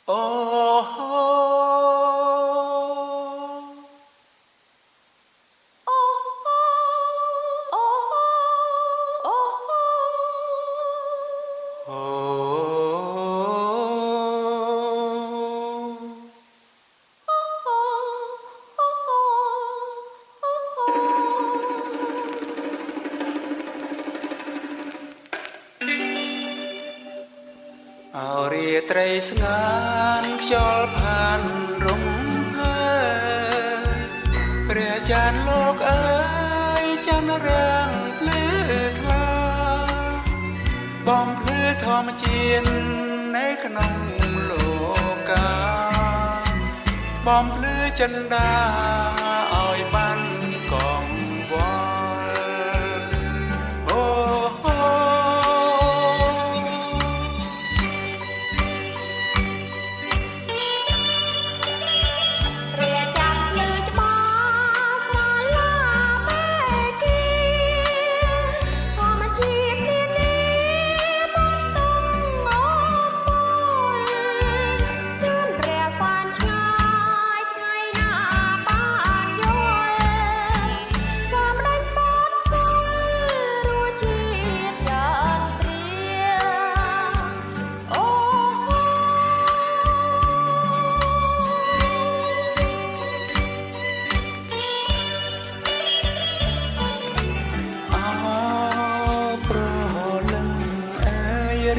โอ้โหโอ้โอ้โอ้โอ้โอ้អរិយត្រីស្ងានខ្យល់ផានរំភើយព្រះចានលោកអើយចានរាំងភ្លឺថ្លាបំភ្លឺធម្មជាតិនៅក្នុងលោកាបំភ្លឺចិន្តាឲ្យបានកងវល់អូ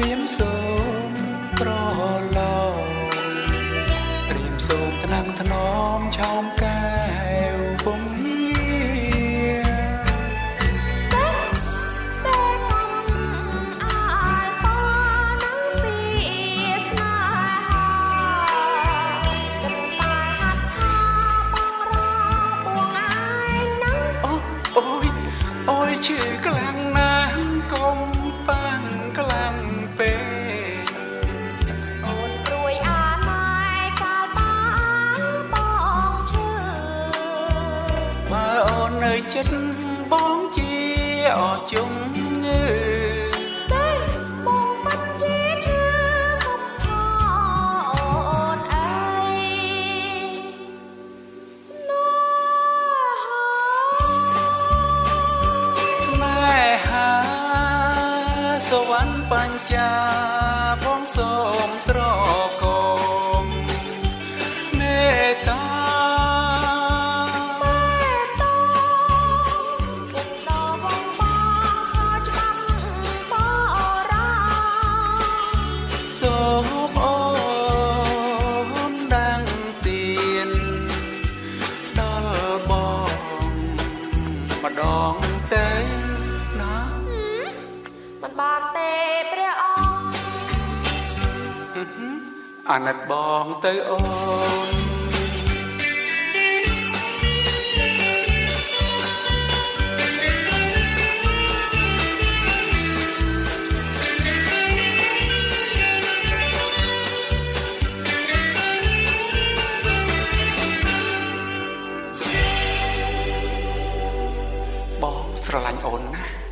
រៀមសូមប្រឡងរៀមសូមថ្នាំងថ្នមឆោមកែវពុំអូយឈឺខ្លាំងណាស់កុំប៉ាំងខ្លាំងពេកអូនព្រួយអាម៉ែកាលបងឈឺបើអូននៅចិត្តបងជាអស់ជំងឺទេបងបាត់ជាឈឺកុំខអូនអើយស្នេហាសវណ្ណបញ្ចាបងសូមត្រកមមេត្តាសូមអូនដាំងទៀនដល់បងម្ដងទៅណាមិនបានទេព្រះអង្គអាណិតបងទៅអូនបងស្រឡាញ់អូនណា